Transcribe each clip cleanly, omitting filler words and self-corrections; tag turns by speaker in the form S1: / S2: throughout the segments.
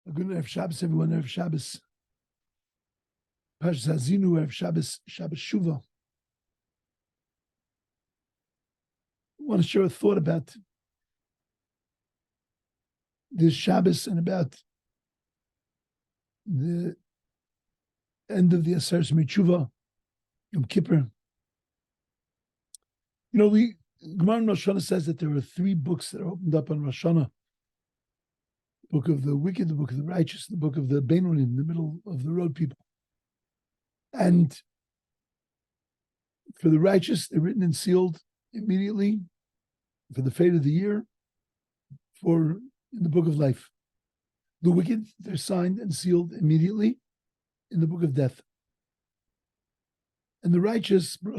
S1: A good Erev Shabbos, everyone. Erev Shabbos. Parshas Hazinu, Erev Shabbos, Shabbos Shuva. I want to share a thought about this Shabbos and about the end of the Aseres Shuva, Yom Kippur. You know, Gemara in Rosh Hashanah says that there are three books that are opened up on Rosh Hashanah. The book of the wicked, the book of the righteous, the book of the Beinonim, the middle of the road people. And for the righteous, they're written and sealed immediately for the fate of the year, for in the book of life. The wicked, they're signed and sealed immediately in the book of death. And the righteous, the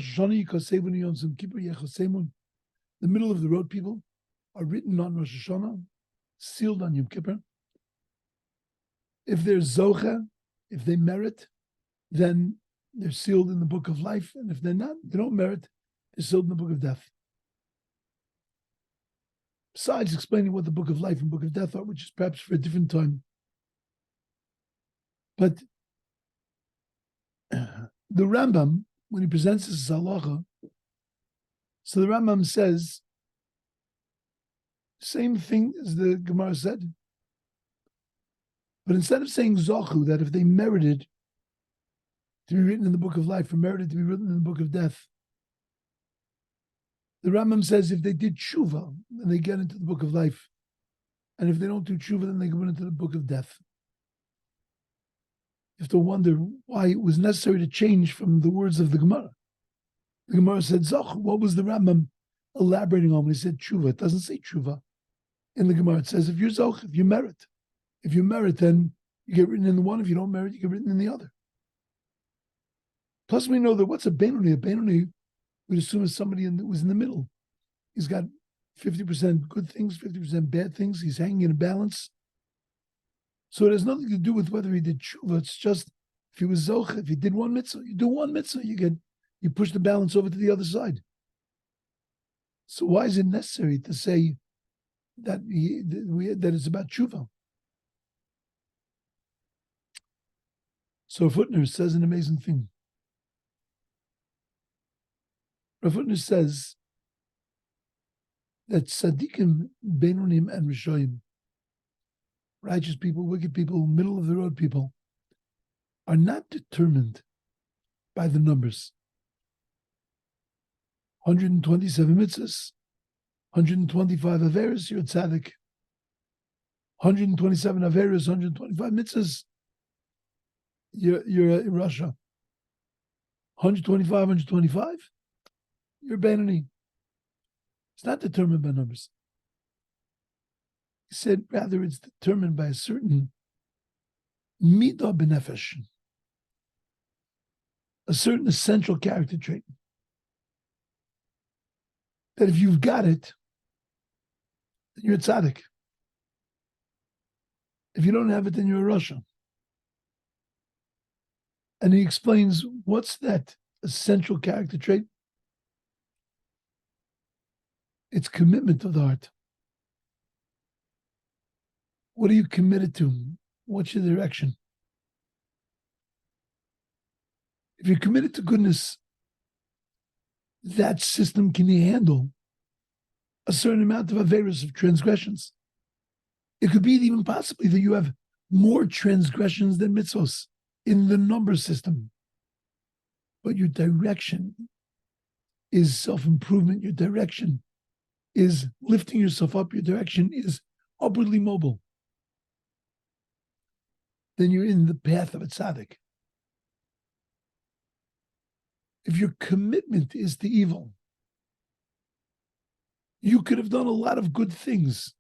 S1: middle of the road people, are written on Rosh Hashanah, sealed on Yom Kippur. If they're zocha, if they merit, then they're sealed in the book of life. And if they're not, they don't merit, they're sealed in the book of death. Besides explaining what the book of life and book of death are, which is perhaps for a different time. But the Rambam, when he presents this as halacha, so the Rambam says, same thing as the Gemara said. But instead of saying Zachu, that if they merited to be written in the book of life or merited to be written in the book of death, the Rambam says if they did Shuva, then they get into the book of life. And if they don't do Shuva, then they go into the book of death. You have to wonder why it was necessary to change from the words of the Gemara. The Gemara said Zachu. What was the Rambam elaborating on when he said Shuva? It doesn't say Shuva. In the Gemara, it says if you're Zoch, if you merit. If you merit, then you get written in the one. If you don't merit, you get written in the other. Plus, we know that what's a Benoni? A Benoni, we'd assume is somebody who was in the middle. He's got 50% good things, 50% bad things. He's hanging in a balance. So it has nothing to do with whether he did tshuva. It's just if he was zoch, if he did one mitzvah, you do one mitzvah, you push the balance over to the other side. So why is it necessary to say that that it's about tshuva? So Footner says an amazing thing. Footner says that tzaddikim, beinonim, and rishoyim, righteous people, wicked people, middle of the road people, are not determined by the numbers. 127 mitzvahs, 125 averos, you're a tzaddik. 127 averos, 125 mitzvahs, you're a Russia. 125, 125, you're Benoni. It's not determined by numbers. He said rather it's determined by a certain midah benefesh, a certain essential character trait. That if you've got it, then you're a tzaddik. If you don't have it, then you're a Russia. And he explains what's that essential character trait? It's commitment of the heart. What are you committed to? What's your direction? If you're committed to goodness, that system can handle a certain amount of averos, of transgressions. It could be even possibly that you have more transgressions than mitzvos in the number system. But your direction is self-improvement. Your direction is lifting yourself up. Your direction is upwardly mobile. Then you're in the path of a tzaddik. If your commitment is to evil, you could have done a lot of good things.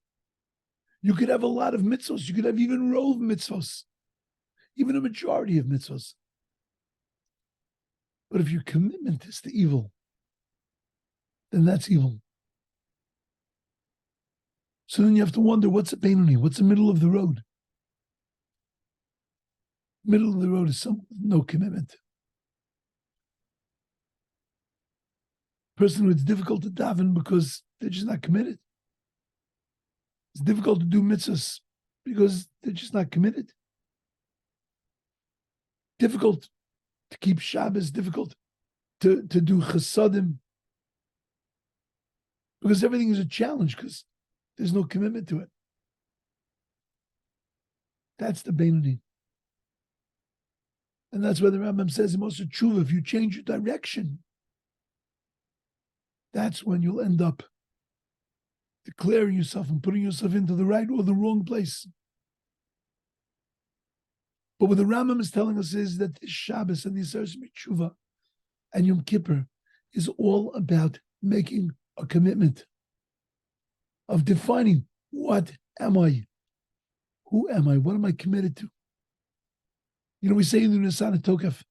S1: You could have a lot of mitzvos. You could have even rove mitzvos, even a majority of mitzvos. But if your commitment is to evil, then that's evil. So then you have to wonder, what's a Benoni? What's the middle of the road? Middle of the road is someone with no commitment. Person who it's difficult to daven because they're just not committed. It's difficult to do mitzvahs because they're just not committed. Difficult to keep Shabbos, difficult to do chasadim, because everything is a challenge because there's no commitment to it. That's the Beinoni. And that's why the Rambam says in Moser Shuva, if you change your direction, that's when you'll end up declaring yourself and putting yourself into the right or the wrong place. But what the Rambam is telling us is that this Shabbos and the Yisrael Shuva and Yom Kippur is all about making a commitment of defining, what am I? Who am I? What am I committed to? You know, we say in the Nisana Tokef,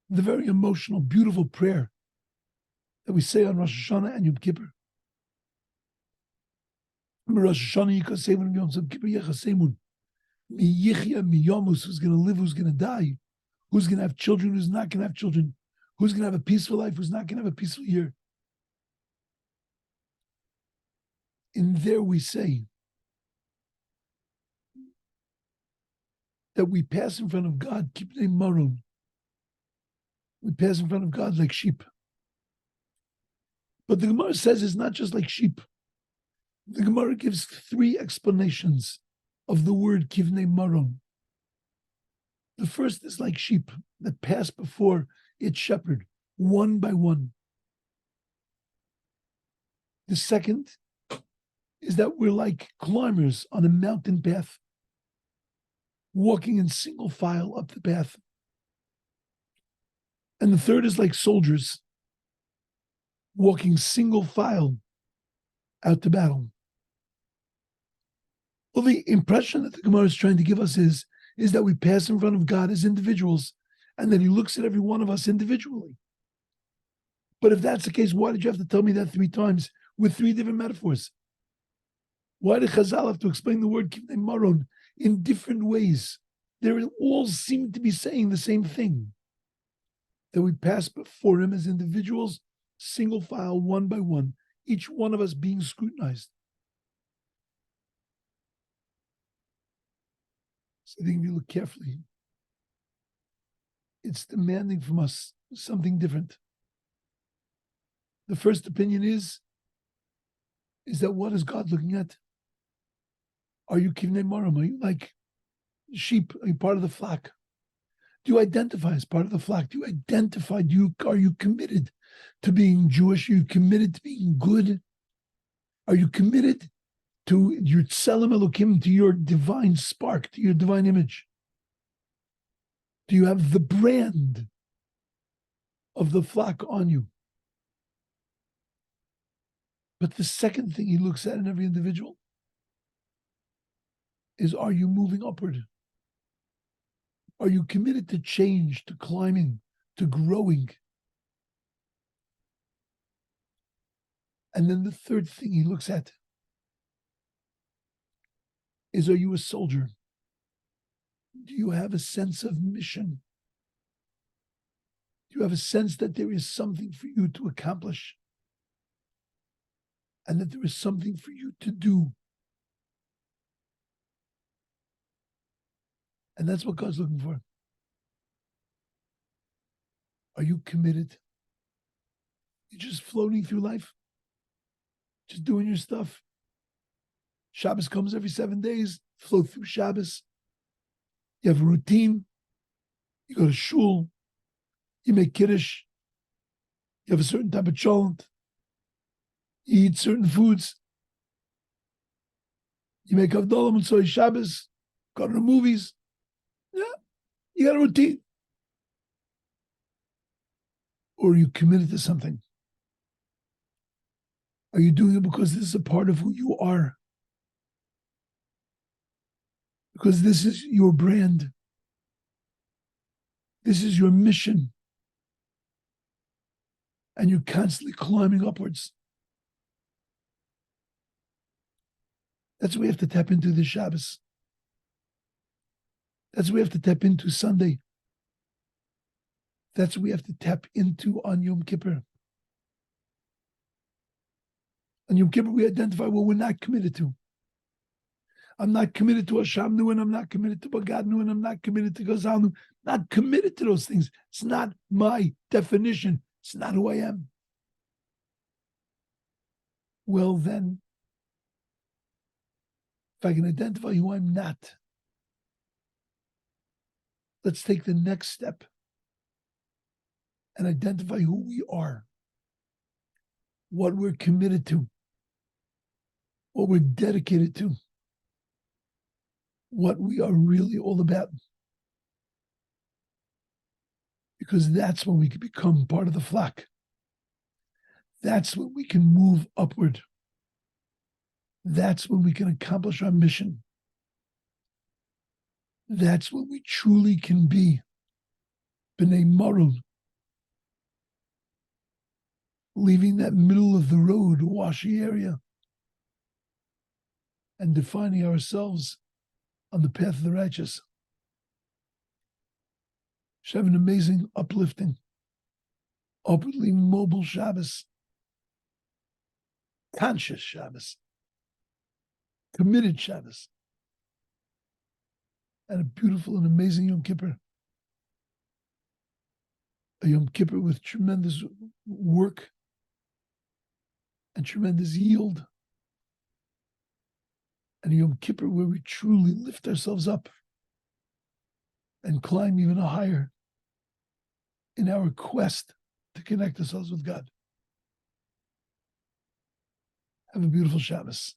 S1: the very emotional, beautiful prayer that we say on Rosh Hashana and Yom Kippur. Rosh Hashana Yikasemun, Yom Kippur Yechasemun. Mi Yichya, Mi Yomus, who's going to live, who's going to die, who's going to have children, who's not going to have children, who's going to have a peaceful life, who's not going to have a peaceful year. In there we say that we pass in front of God, Kipnei Maron. We pass in front of God like sheep. But the Gemara says it's not just like sheep. The Gemara gives 3 explanations of the word Kivnei Maron. The first is like sheep that pass before its shepherd, one by one. The second is that we're like climbers on a mountain path, walking in single file up the path. And the third is like soldiers, walking single file out to battle. Well, the impression that the Gemara is trying to give us is that we pass in front of God as individuals, and that He looks at every one of us individually. But if that's the case, why did you have to tell me that 3 times with 3 different metaphors? Why did Chazal have to explain the word Kivnei Maron in different ways? They all seem to be saying the same thing, that we pass before Him as individuals, single file, one by one, each one of us being scrutinized. So I think if you look carefully, it's demanding from us something different. The first opinion is that what is God looking at? Are you Kivnei Maron? Are you like sheep? Are you part of the flock? Do you identify as part of the flock? Do you identify? Are you committed to being Jewish? Are you committed to being good? Are you committed to your Tselem Elokim, to your divine spark, to your divine image? Do you have the brand of the flock on you? But the second thing He looks at in every individual is, are you moving upward? Are you committed to change, to climbing, to growing? And then the third thing He looks at is, are you a soldier? Do you have a sense of mission? Do you have a sense that there is something for you to accomplish? And that there is something for you to do? And that's what God's looking for. Are you committed? You're just floating through life, just doing your stuff. Shabbos comes every 7 days, float through Shabbos. You have a routine. You go to shul. You make kiddush. You have a certain type of cholent. You eat certain foods. You make Havdalah Motzei Shabbos. Go to the movies. Yeah, you got a routine. Or are you committed to something? Are you doing it because this is a part of who you are? Because this is your brand. This is your mission. And you're constantly climbing upwards. That's what we have to tap into this Shabbos. That's what we have to tap into Sunday. That's what we have to tap into on Yom Kippur. On Yom Kippur, we identify what we're not committed to. I'm not committed to Hashamnu, and I'm not committed to Bagadnu, and I'm not committed to Gazalnu. Not committed to those things. It's not my definition. It's not who I am. Well, then, if I can identify who I'm not, let's take the next step and identify who we are, what we're committed to, what we're dedicated to, what we are really all about. Because that's when we can become part of the flock. That's when we can move upward. That's when we can accomplish our mission. That's when we truly can be B'nai Marul, leaving that middle of the road, washy area, and defining ourselves on the path of the righteous. Should have an amazing, uplifting, upwardly mobile Shabbos, conscious Shabbos, committed Shabbos, and a beautiful and amazing Yom Kippur. A Yom Kippur with tremendous work and tremendous yield. And a Yom Kippur where we truly lift ourselves up and climb even higher in our quest to connect ourselves with God. Have a beautiful Shabbos.